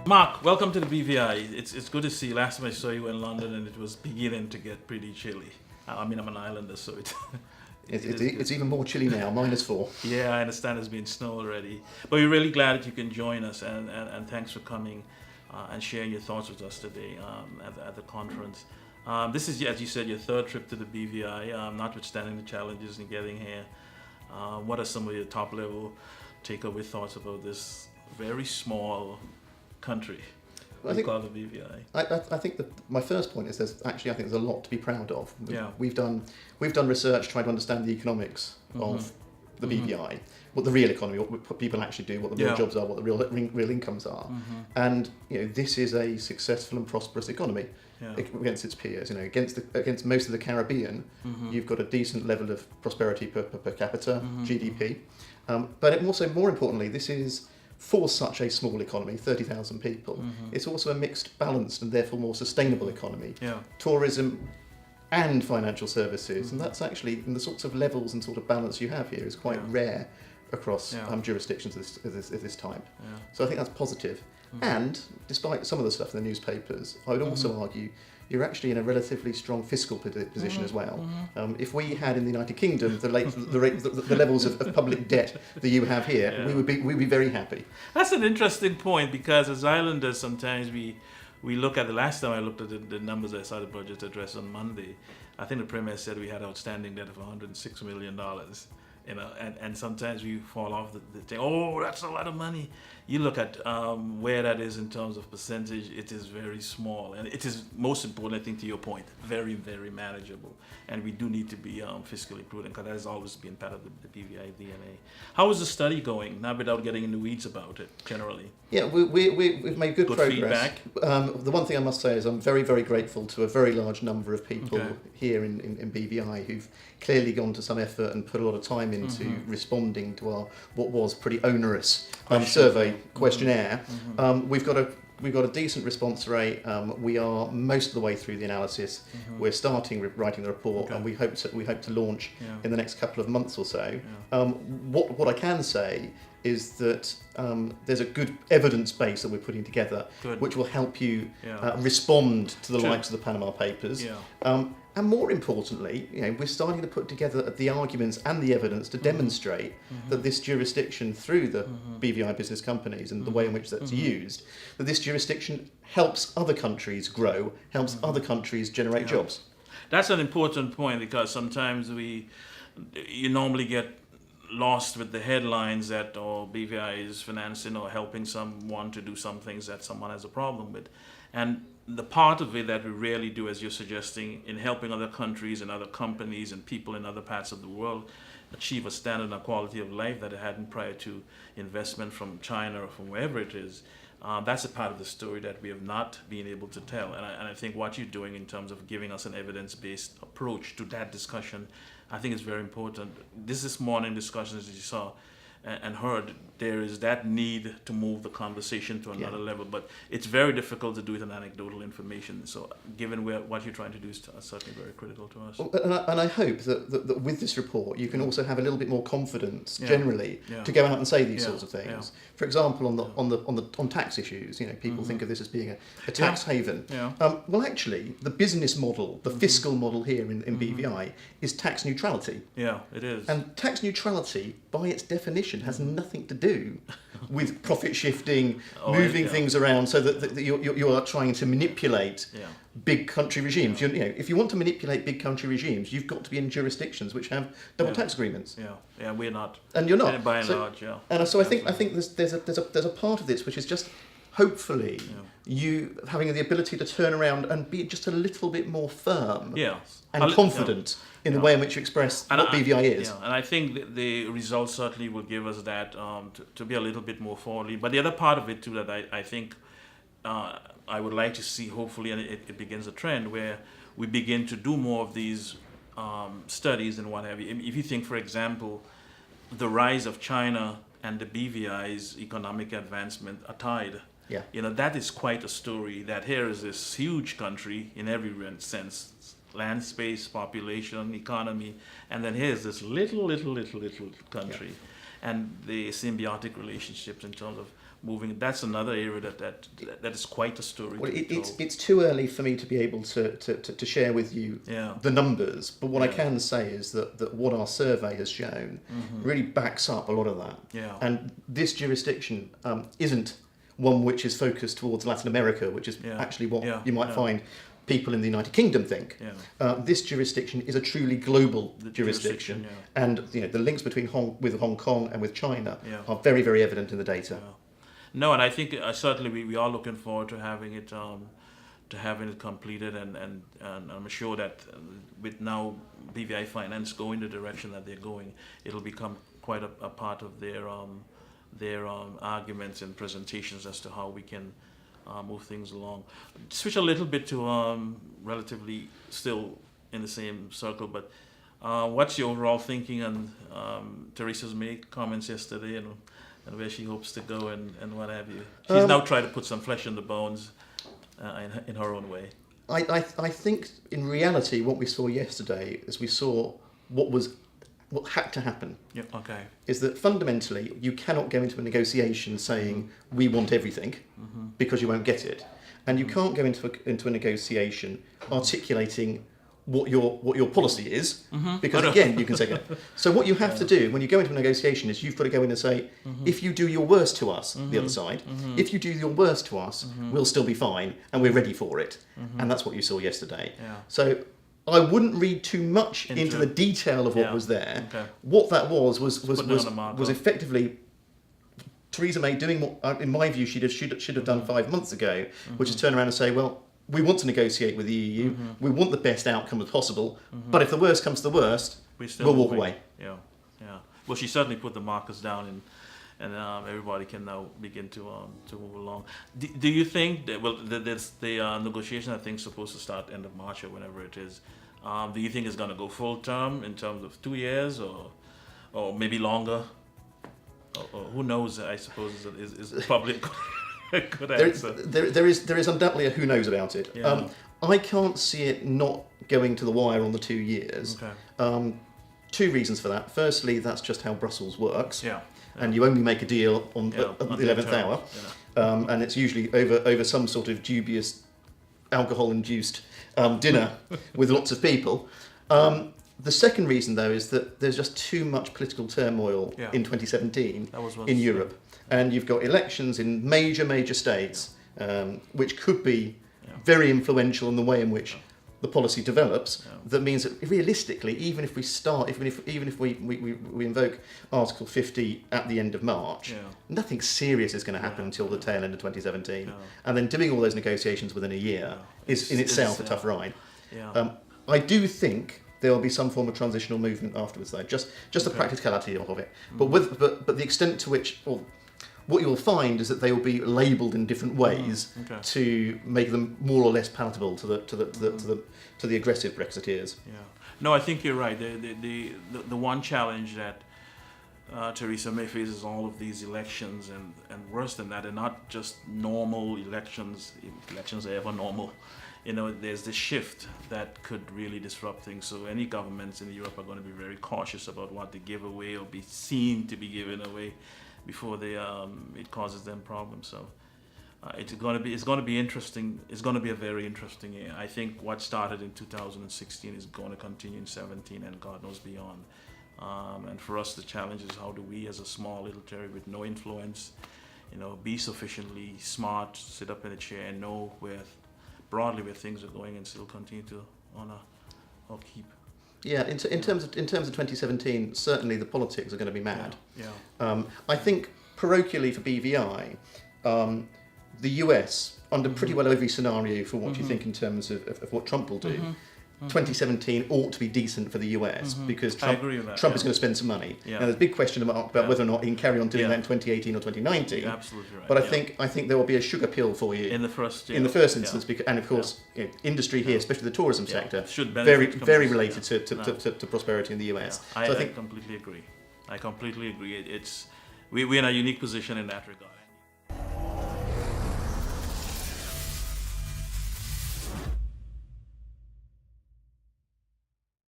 Mark, welcome to the BVI. It's good to see you. Last time I saw you in London and it was beginning to get pretty chilly. I mean, I'm an islander, so it's even more chilly now, -4. Yeah, I understand there's been snow already. But we're really glad that you can join us, and thanks for coming and sharing your thoughts with us today at the conference. This is, as you said, your third trip to the BVI, notwithstanding the challenges in getting here. What are some of your top-level takeaway thoughts about this very small country we call the BVI? I think that my first point is I think there's a lot to be proud of. Yeah. We've done research trying to understand the economics of the BVI, what the real economy, what people actually do, what the real jobs are, what the real incomes are, and this is a successful and prosperous economy against its peers. Against most of the Caribbean, you've got a decent level of prosperity per capita, GDP, but also more importantly, this is, for such a small economy, 30,000 people, it's also a mixed, balanced and therefore more sustainable economy. Yeah. Tourism and financial services, and that's actually, and the sorts of levels and sort of balance you have here is quite rare across jurisdictions of this type. Yeah. So I think that's positive. And despite some of the stuff in the newspapers, I would also argue you're actually in a relatively strong fiscal position as well. If we had in the United Kingdom the levels of public debt that you have here, we'd be very happy. That's an interesting point, because as islanders, sometimes we look at the last time I looked at the numbers I saw the budget address on Monday. I think the Premier said we had outstanding debt of $106 million. And sometimes we fall off the thing. Oh, that's a lot of money. You look at where that is in terms of percentage, it is very small. And it is, most important, I think, to your point, very, very manageable. And we do need to be fiscally prudent, because that has always been part of the BVI DNA. How is the study going, now without getting in the weeds about it, generally? Yeah, we've made good progress. Feedback. The one thing I must say is I'm very, very grateful to a very large number of people here in BVI who've clearly gone to some effort and put a lot of time into responding to our what was pretty onerous survey questionnaire. We've got a decent response rate. We are most of the way through the analysis. We're starting writing the report, and we hope to launch in the next couple of months or so. What I can say is that there's a good evidence base that we're putting together, which will help you respond to the likes of the Panama Papers. And more importantly, we're starting to put together the arguments and the evidence to demonstrate that this jurisdiction, through the BVI business companies and the way in which that's used, that this jurisdiction helps other countries grow, helps other countries generate jobs. That's an important point, because sometimes you normally get lost with the headlines that BVI is financing or helping someone to do some things that someone has a problem with. And the part of it that we rarely do, as you're suggesting, in helping other countries and other companies and people in other parts of the world achieve a standard and quality of life that it hadn't prior to investment from China or from wherever it is, that's a part of the story that we have not been able to tell. And I think what you're doing in terms of giving us an evidence-based approach to that discussion, I think is very important. This morning discussions, as you saw and heard, there is that need to move the conversation to another level, but it's very difficult to do it in anecdotal information. So given what you're trying to do is certainly very critical to us. And I hope that with this report you can also have a little bit more confidence generally to go out and say these sorts of things. For example, on tax issues, people think of this as being a tax haven. Well, actually, the business model, the fiscal model here in BVI is tax neutrality. Yeah, it is. And tax neutrality, by its definition, has nothing to do with profit shifting, moving things around so that you are trying to manipulate big country regimes. If you want to manipulate big country regimes, you've got to be in jurisdictions which have double tax agreements. Yeah, we're not. And you're not. By and large, And so I think there's a part of this which is just hopefully you having the ability to turn around and be just a little bit more firm and confident in the way in which you express what BVI is. And I think the results certainly will give us that to be a little bit more forwardly. But the other part of it too that I think I would like to see, hopefully, and it begins a trend where we begin to do more of these studies and what have you. If you think, for example, the rise of China and the BVI's economic advancement are tied. That is quite a story, that here is this huge country in every sense, land, space, population, economy, and then here's this little country. And the symbiotic relationships in terms of moving. That's another area that is quite a story. Well, to be told. it's too early for me to be able to share with you the numbers, but what I can say is that what our survey has shown really backs up a lot of that. Yeah. And this jurisdiction isn't one which is focused towards Latin America, which is actually what you might find people in the United Kingdom think. This jurisdiction is a truly global jurisdiction, and the links between Hong Kong and with China are very, very evident in the data. Yeah. No, and I think certainly we are looking forward to having it completed, and I'm sure that with now BVI Finance going the direction that they're going, it'll become quite a part of their arguments and presentations as to how we can move things along. Switch a little bit to relatively still in the same circle, but what's your overall thinking on Teresa's comments yesterday and where she hopes to go and what have you? She's now trying to put some flesh on the bones in her own way. I think in reality what we saw yesterday is we saw what had to happen. Yeah, okay. Is that fundamentally you cannot go into a negotiation saying we want everything because you won't get it, and you can't go into a negotiation articulating what your policy is because again you can say that. So what you have to do when you go into a negotiation is you've got to go in and say if you do your worst to us, the other side, if you do your worst to us, we'll still be fine and we're ready for it, and that's what you saw yesterday. Yeah. So I wouldn't read too much into the detail of what was there. Okay. What that was effectively Theresa May doing what, in my view, should have done 5 months ago, which is turn around and say, well, we want to negotiate with the EU. We want the best outcome as possible. But if the worst comes to the worst, we'll walk away. Yeah. Well, she certainly put the markers down, and everybody can now begin to move along. Do you think that there's the negotiation? I think is supposed to start end of March or whenever it is. Do you think it's going to go full term in terms of 2 years or maybe longer? Or who knows? I suppose is probably a good answer. There is undoubtedly a who knows about it. Yeah. I can't see it not going to the wire on the 2 years. Okay. 2 reasons for that. Firstly, that's just how Brussels works. Yeah. And you only make a deal on the 11th hour, and it's usually over some sort of dubious alcohol-induced dinner with lots of people. The second reason, though, is that there's just too much political turmoil in 2017 in Europe. And you've got elections in major states, which could be very influential in the way in which the policy develops. That means that realistically, even if we invoke Article 50 at the end of March, nothing serious is going to happen until the tail end of 2017. And then doing all those negotiations within a year is in itself a tough ride. I do think there will be some form of transitional movement afterwards, though. Just the practicality of it. But the extent to which, what you will find is that they will be labelled in different ways to make them more or less palatable to the aggressive Brexiteers. Yeah. No, I think you're right. The one challenge that Theresa May faces all of these elections, and worse than that, they're not just normal elections. Elections are ever normal. There's this shift that could really disrupt things. So any governments in Europe are going to be very cautious about what they give away or be seen to be given away before it causes them problems. So it's going to be interesting. It's going to be a very interesting year. I think what started in 2016 is going to continue in 17 and God knows beyond. And for us, the challenge is how do we, as a small little territory with no influence, be sufficiently smart, sit up in a chair and know broadly where things are going and still continue to honor or keep. Yeah, in terms of 2017, certainly the politics are going to be mad. Yeah. I think parochially for BVI, the US, under pretty well every scenario for what you think in terms of what Trump will do, 2017 ought to be decent for the US because Trump is going to spend some money. Yeah. Now there's a big question about whether or not he can carry on doing that in 2018 or 2019. You're absolutely right. But I think there will be a sugar pill for you in the first instance, because, and of course industry here, especially the tourism sector, should very related to prosperity in the US. Yeah. I completely agree. We're in a unique position in that regard.